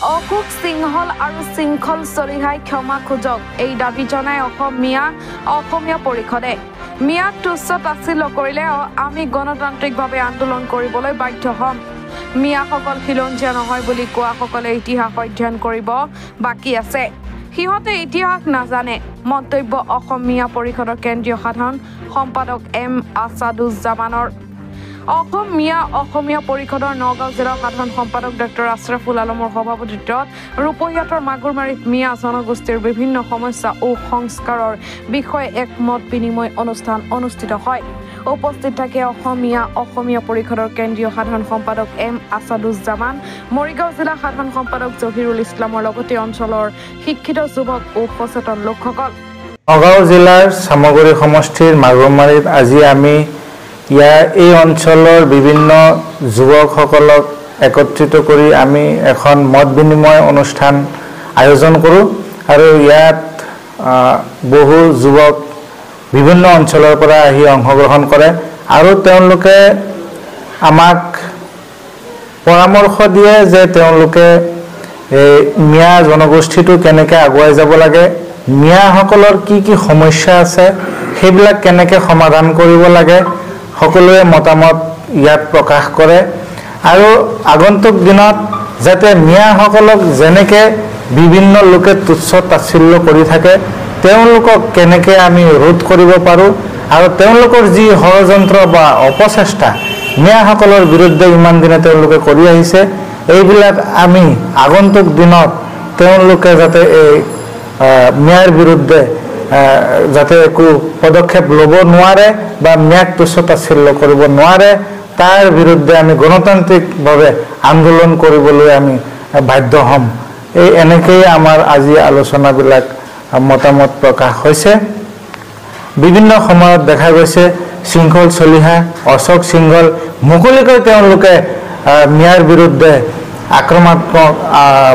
অকুক সিংহল আৰু শৃংখল চলিহাই ক্ষমা খোজক এই দাবী জনাই অসমীয়া পৰিষদে মিয়াক তুচ্ছ তাচ্ছিল্য কৰিলে আমি গণতান্ত্ৰিকভাৱে আন্দোলন কৰিবলৈ বাধ্য হ'ম। মিয়াসকল খিলঞ্জীয়া নহয় বুলি কোৱাসকলে ইতিহাস অধ্যয়ন কৰিব বাকী আছে। সিহঁতে ইতিহাস নাজানে। মন্তব্য অসমীয়া পৰিষদৰ কেন্দ্ৰীয় সাধাৰণ সম্পাদক এম আছাদুজ্জামানৰ। অসমীয়া পৰিষদৰ নগাঁও জিলাৰ সাধাৰণ সম্পাদক ডক্টৰ আছৰাফুল আলমৰ সভাপতিত্বত ৰূপহীয়াতৰ মাগুৰমাৰীত মিয়া জনগোষ্ঠীৰ বিভিন্ন সমস্যা ও সংস্কাৰৰ বিষয়ে এক মত বিনিময় অনুষ্ঠান অনুষ্ঠিত হয়। উপস্থিত থাকে অসমীয়া পৰিষদৰ কেন্দ্ৰীয় সাধাৰণ সম্পাদক এম আছাদুজ্জামান, মৰিগাঁও জিলা সাধাৰণ সম্পাদক জহিৰুল ইছলামৰ লগতে অঞ্চলৰ শিক্ষিত যুৱক ও সচেতন লোকসকল। নগাঁও জিলাৰ চামগুৰি সমষ্টিৰ মাগুৰমাৰীত আজি আমি এই অঞ্চলৰ বিভিন্ন যুৱকসকলক একত্ৰিত কৰি আমি এখন মত বিনিময় অনুষ্ঠান আয়োজন কৰোঁ আৰু ইয়াত বহু যুৱক বিভিন্ন অঞ্চলৰ পৰা আহি অংশগ্ৰহণ কৰে আৰু তেওঁলোকে আমাক পৰামৰ্শ দিয়ে যে তেওঁলোকে মিয়া জনগোষ্ঠীটো কেনেকৈ আগুৱাই যাব লাগে, মিয়াসকলৰ কি সমস্যা আছে সেইবিলাক কেনেকৈ সমাধান কৰিব লাগে, সকলোৱে মতামত ইয়াত প্ৰকাশ কৰে আৰু আগন্তুক দিনত যাতে মিয়াসকলক যেনেকৈ বিভিন্ন লোকে তুচ্ছ তাচ্ছিল্য কৰি থাকে তেওঁলোকক কেনেকৈ আমি ৰোধ কৰিব পাৰোঁ আৰু তেওঁলোকৰ যি ষড়যন্ত্ৰ বা অপচেষ্টা মিয়াসকলৰ বিৰুদ্ধে ইমান দিনে তেওঁলোকে কৰি আহিছে এইবিলাক আমি আগন্তুক দিনত তেওঁলোকে যাতে এই মিয়াৰ বিৰুদ্ধে যাতে একো পদক্ষেপ ল'ব নোৱাৰে বা মিয়াক তুচ্ছ তাচ্ছিল্য কৰিব নোৱাৰে তাৰ বিৰুদ্ধে আমি গণতান্ত্ৰিকভাৱে আন্দোলন কৰিবলৈ আমি বাধ্য হ'ম। এনেকৈয়ে আমাৰ আজি আলোচনাবিলাক মতামত প্ৰকাশ হৈছে। বিভিন্ন সময়ত দেখা গৈছে শৃংখল চলিহা, অশোক সিংহল মুকলিকৈ তেওঁলোকে মিয়াৰ বিৰুদ্ধে আক্ৰমণাত্মক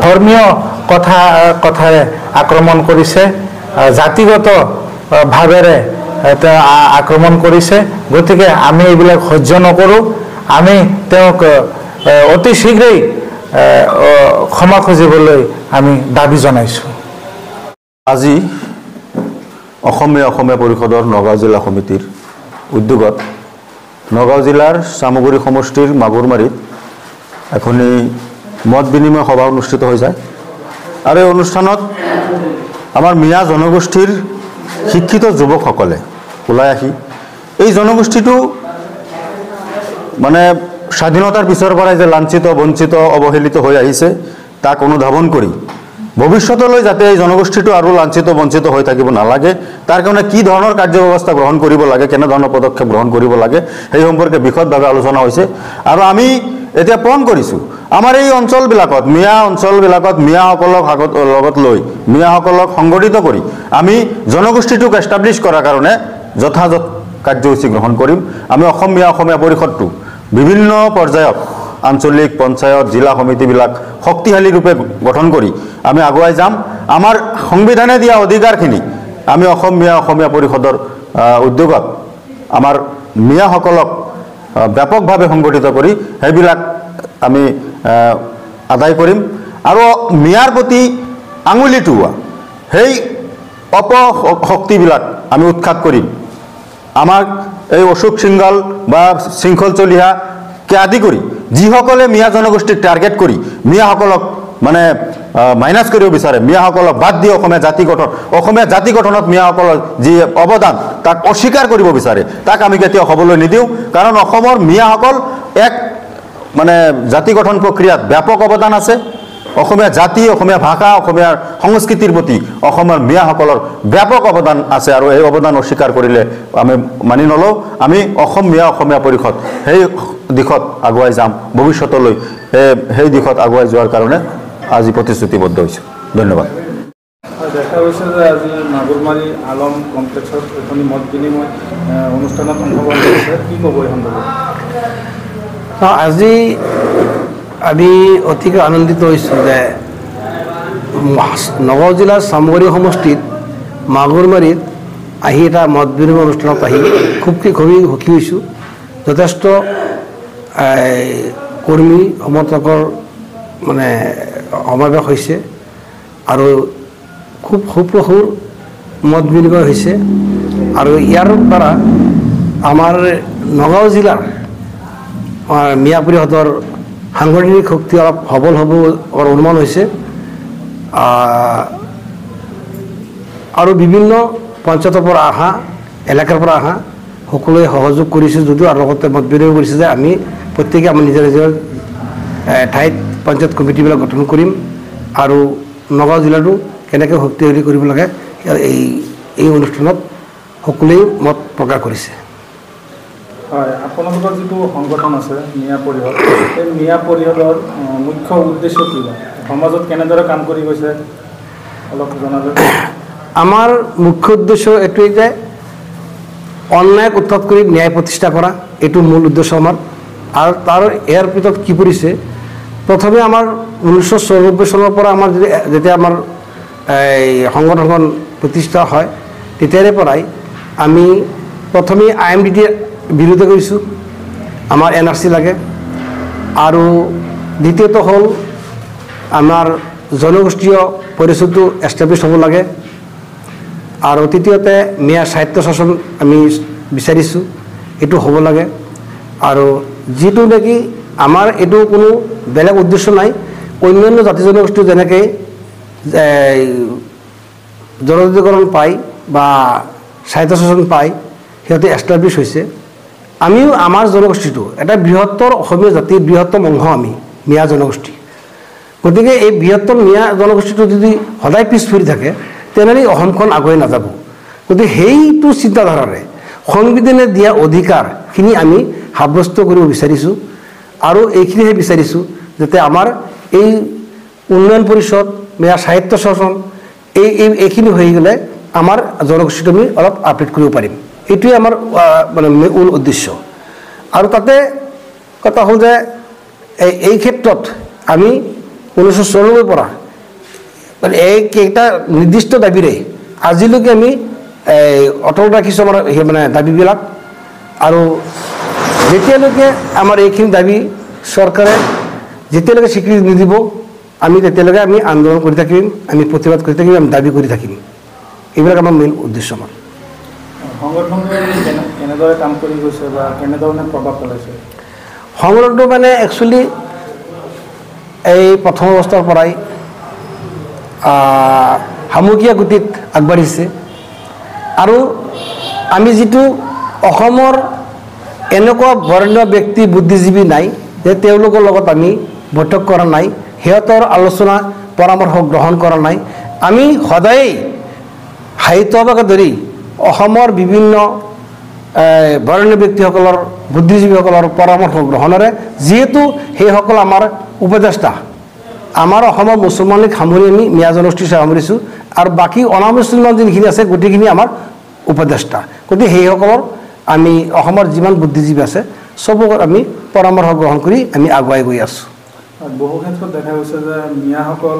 ধৰ্মীয় কথাৰে আক্ৰমণ কৰিছে, জাতিগত ভাৱেৰে আক্ৰমণ কৰিছে। গতিকে আমি এইবিলাক সহ্য নকৰোঁ। আমি তেওঁক অতি শীঘ্ৰেই ক্ষমা খুজিবলৈ আমি দাবী জনাইছোঁ। আজি অসমীয়া পৰিষদৰ নগাঁও জিলা সমিতিৰ উদ্যোগত নগাঁও জিলাৰ চামগুৰি সমষ্টিৰ মাগুৰমাৰীত এখনি মত বিনিময় সভা অনুষ্ঠিত হৈ যায় আৰু এই অনুষ্ঠানত আমাৰ মিয়া জনগোষ্ঠীৰ শিক্ষিত যুৱকসকলে ওলাই আহি এই জনগোষ্ঠীটো মানে স্বাধীনতাৰ পিছৰ পৰাই যে লাঞ্ছিত, বঞ্চিত, অৱহেলিত হৈ আহিছে তাক অনুধাৱন কৰি ভৱিষ্যতলৈ যাতে এই জনগোষ্ঠীটো আৰু লাঞ্ছিত বঞ্চিত হৈ থাকিব নালাগে তাৰ কাৰণে কি ধৰণৰ কাৰ্যব্যৱস্থা গ্ৰহণ কৰিব লাগে, কেনেধৰণৰ পদক্ষেপ গ্ৰহণ কৰিব লাগে সেই সম্পৰ্কে বিশদভাৱে আলোচনা হৈছে আৰু আমি এতিয়া পণ কৰিছোঁ আমাৰ এই অঞ্চলবিলাকত মিয়াসকলক লগত লৈ মিয়াসকলক সংগঠিত কৰি আমি জনগোষ্ঠীটোক এষ্টাব্লিছ কৰাৰ কাৰণে যথাযথ কাৰ্যসূচী গ্ৰহণ কৰিম। আমি অসমীয়া পৰিষদটো বিভিন্ন পৰ্যায়ত আঞ্চলিক পঞ্চায়ত জিলা সমিতিবিলাক শক্তিশালী ৰূপে গঠন কৰি আমি আগুৱাই যাম। আমাৰ সংবিধানে দিয়া অধিকাৰখিনি আমি অসমীয়া পৰিষদৰ উদ্যোগত আমাৰ মিয়াসকলক ব্যাপকভাৱে সংগঠিত কৰি সেইবিলাক আমি আদায় কৰিম আৰু মিয়াৰ প্ৰতি আঙুলি টোৱা সেই অপশক্তিবিলাক আমি উৎখাত কৰিম। আমাক এই অশোক সিংহল বা শৃংখল চলিহাকে আদি কৰি যিসকলে মিয়া জনগোষ্ঠীক টাৰ্গেট কৰি মিয়াসকলক মানে মাইনাছ কৰিব বিচাৰে, মিয়াসকলক বাদ দি অসমীয়া জাতি গঠনত মিয়াসকলৰ যি অৱদান তাক অস্বীকাৰ কৰিব বিচাৰে তাক আমি কেতিয়াও হ'বলৈ নিদিওঁ। কাৰণ অসমৰ মিয়াসকল এক মানে জাতি গঠন প্ৰক্ৰিয়াত ব্যাপক অৱদান আছে। অসমীয়া জাতি, অসমীয়া ভাষা, অসমীয়াৰ সংস্কৃতিৰ প্ৰতি অসমৰ মিয়াসকলৰ ব্যাপক অৱদান আছে আৰু এই অৱদান অস্বীকাৰ কৰিলে আমি মানি নলওঁ। আমি অসমীয়া পৰিষদ সেই দিশত আগুৱাই যাম, ভৱিষ্যতলৈ সেই দিশত আগুৱাই যোৱাৰ কাৰণে আজি প্ৰতিশ্ৰুতিবদ্ধ হৈছোঁ। ধন্যবাদ। দেখা গৈছে যে আজি মাগুৰমাৰী আলম কমপ্লেক্সত এখন মত বিনিময় অনুষ্ঠানত অংশগ্ৰহণ কৰিছে, কি ক'ব এই সন্দৰ্ভত? আজি আমি অতিকৈ আনন্দিত হৈছোঁ যে নগাঁও জিলাৰ চামগুৰি সমষ্টিত মাগুৰমাৰীত আহি এটা মত বিনিময় অনুষ্ঠানত আহি খুবেই সুখী হৈছোঁ। যথেষ্ট কৰ্মী সমৰ্থকৰ মানে সমাৱেশ হৈছে আৰু খুব সুপ্ৰসুৰ মত বিনিময় হৈছে আৰু ইয়াৰ দ্বাৰা আমাৰ নগাঁও জিলাৰ মিয়া পৰিষদৰ সাংগঠনিক শক্তি অলপ সবল হ'ব অনুমান হৈছে আৰু বিভিন্ন পঞ্চায়তৰ পৰা অহা এলেকাৰ পৰা অহা সকলোৱে সহযোগ কৰিছে যদিও আৰু লগতে মত বিনিময় কৰিছে যে আমি প্ৰত্যেকে আমাৰ নিজৰ নিজৰ ঠাইত পঞ্চায়ত কমিটিবিলাক গঠন কৰিম আৰু নগাঁও জিলাটো কেনেকৈ শক্তিশালী কৰিব লাগে এই অনুষ্ঠানত সকলোৱে মত প্ৰকাশ কৰিছে হয় আপোনালোকৰ যিটো সংগঠন আছে মিয়া পৰিষদ এই মিয়া পৰিষদৰ মুখ্য উদ্দেশ্য কি সমাজত কেনেদৰে কাম কৰি গৈছে অলপ জনাব আমাৰ মুখ্য উদ্দেশ্য এইটোৱেই যে অন্যায়ক উৎখাত কৰি ন্যায় প্ৰতিষ্ঠা কৰা এইটো মূল উদ্দেশ্য আমাৰ আৰু তাৰ ইয়াৰ ভিতৰত কি পৰিছে প্ৰথমে আমাৰ 1994 চনৰ পৰা আমাৰ যেতিয়া আমাৰ এই সংগঠনখন প্ৰতিষ্ঠা হয় তেতিয়াৰে পৰাই আমি প্ৰথমে IMDT বিৰোধী কৰিছোঁ আমাৰ NRC লাগে আৰু দ্বিতীয়টো হ'ল আমাৰ জনগোষ্ঠীয় পৰিচয়টো এষ্টাব্লিছ হ'ব লাগে আৰু তৃতীয়তে মিয়া সাহিত্য শাসন আমি বিচাৰিছোঁ এইটো হ'ব লাগে আৰু যিটো নেকি আমাৰ এইটো কোনো বেলেগ উদ্দেশ্য নাই অন্যান্য জাতি জনগোষ্ঠী যেনেকৈ জনজাতিকৰণ পায় বা সাহিত্য শাসন পায় সিহঁতে এষ্টাব্লিছ হৈছে আমিও আমাৰ জনগোষ্ঠীটো এটা বৃহত্তৰ অসমীয়া জাতিৰ বৃহত্তম অংশ আমি মিয়া জনগোষ্ঠী গতিকে এই বৃহত্তৰ মিয়া জনগোষ্ঠীটো যদি সদায় পিছ পৰি থাকে তেনেহ'লে অসমখন আগুৱাই নাযাব গতিকে সেইটো চিন্তাধাৰাৰে সংবিধানে দিয়া অধিকাৰখিনি আমি সাব্যস্ত কৰিব বিচাৰিছোঁ আৰু এইখিনিহে বিচাৰিছোঁ যাতে আমাৰ এই উন্নয়ন পৰিষদ মিয়া সাহিত্য শাসন এইখিনি হৈ গ'লে আমাৰ জনগোষ্ঠীটো আমি অলপ আপডেট কৰিব পাৰিম এইটোৱে আমাৰ মানে মূল উদ্দেশ্য আৰু তাতে কথা হ'ল যে এই ক্ষেত্ৰত আমি 1994 পৰা মানে এইকেইটা নিৰ্দিষ্ট দাবীৰে আজিলৈকে আমি অটল ৰাখিছোঁ আমাৰ মানে দাবীবিলাক আৰু যেতিয়ালৈকে আমাৰ এইখিনি দাবী চৰকাৰে যেতিয়ালৈকে স্বীকৃতি নিদিব আমি তেতিয়ালৈকে আমি আন্দোলন কৰি থাকিম আমি প্ৰতিবাদ কৰি থাকিম আমি দাবী কৰি থাকিম এইবিলাক আমাৰ মেইন উদ্দেশ্য আমাৰ সংগঠনটোৱে কেনেদৰে কাম কৰি গৈছে বা কেনেধৰণে প্ৰভাৱ পেলাইছে সংগঠনটো মানে একচুৱেলি এই প্ৰথম অৱস্থাৰ পৰাই সামগ্ৰিক গতিত আগবাঢ়িছে আৰু আমি যিটো অসমৰ এনেকুৱা বৰেণ্য ব্যক্তি বুদ্ধিজীৱী নাই যে তেওঁলোকৰ লগত আমি বৈঠক কৰা নাই সিহঁতৰ আলোচনা পৰামৰ্শ গ্ৰহণ কৰা নাই আমি সদায়েই সাহিত্যভাগে ধৰি অসমৰ বিভিন্ন বৰেণ্য ব্যক্তিসকলৰ বুদ্ধিজীৱীসকলৰ পৰামৰ্শ গ্ৰহণেৰে যিহেতু সেইসকল আমাৰ উপদেষ্টা আমাৰ অসমৰ মুছলমানিক সামৰি আমি মিয়া জনগোষ্ঠী সামৰিছোঁ আৰু বাকী অনামুছলমান যিখিনি আছে গোটেইখিনি আমাৰ উপদেষ্টা গতিকে সেইসকলৰ আমি অসমৰ যিমান বুদ্ধিজীৱী আছে চবক আমি পৰামৰ্শ গ্ৰহণ কৰি আমি আগুৱাই গৈ আছোঁ বহু ক্ষেত্ৰত দেখা গৈছে যে মিয়াসকল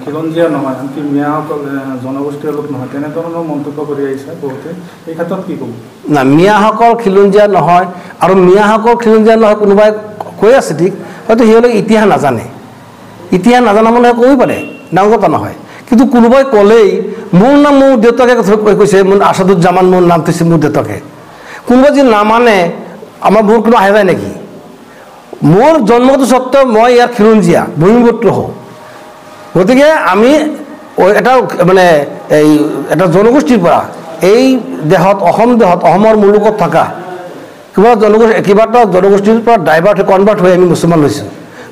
খিলঞ্জীয়া নহয় আনকি মিয়াসকল জনগোষ্ঠীয় লোক নহয় তেনেধৰণৰ মন্তব্য কৰি আহিছে বহুতে এই ক্ষেত্ৰত কি ক'ব না মিয়াসকল খিলঞ্জীয়া নহয় আৰু মিয়াসকল খিলঞ্জীয়া নহয় কোনোবাই কৈ আছে ঠিক হয়তো সিহঁতে ইতিহাস নাজানে ইতিহাস নাজানা মানুহে ক'ব পাৰে ডাঙৰ কথা নহয় কিন্তু কোনোবাই ক'লেই মোৰ নাম মোৰ দেউতাকে কৈছে মোৰ আছাদুজ্জামান মোৰ নাম থৈছে মোৰ দেউতাকে কোনোবাই যদি নামানে আমাৰ মোৰ কোনো আহে যায় নেকি মোৰ জন্মটো স্বত্বেও মই ইয়াৰ খিলঞ্জীয়া ভূমিপুত্ৰ হওঁ গতিকে আমি এটা মানে এই এটা জনগোষ্ঠীৰ পৰা এই দেশত অসমৰ মুলুকত থকা কিবাটা জনগোষ্ঠীৰ পৰা ডাইভাৰ্ট কনভাৰ্ট হৈ আমি মুছলমান হৈছোঁ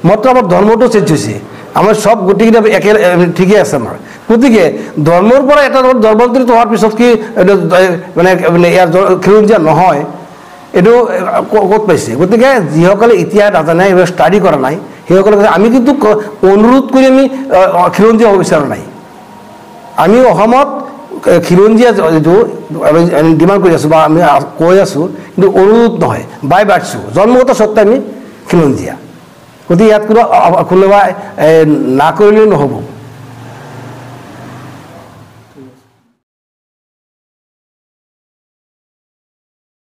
মাত্ৰ আমাৰ ধৰ্মটো চেঞ্জ হৈছে আমাৰ সব গোটেইকেইটা একে ঠিকেই আছে আমাৰ গতিকে ধৰ্মৰ পৰা এটা ধৰ্মান্তৰিত হোৱাৰ পিছত কি মানে ইয়াৰ খিলঞ্জীয়া নহয় এইটো ক'ত পাইছে গতিকে যিসকলে ইতিহাস নাজানে এইবিলাক ষ্টাডি কৰা নাই সেইসকলে আমি কিন্তু অনুৰোধ কৰি আমি খিলঞ্জীয়া হ'ব বিচৰা নাই আমি অসমত খিলঞ্জীয়া যিটো আমি ডিমাণ্ড কৰি আছোঁ বা আমি কৈ আছোঁ কিন্তু অনুৰোধ নহয় বাই বাঢ়িছোঁ জন্মগত স্বত্বে আমি খিলঞ্জীয়া গতিকে ইয়াত কোনোবাই না কৰিলেও নহ'ব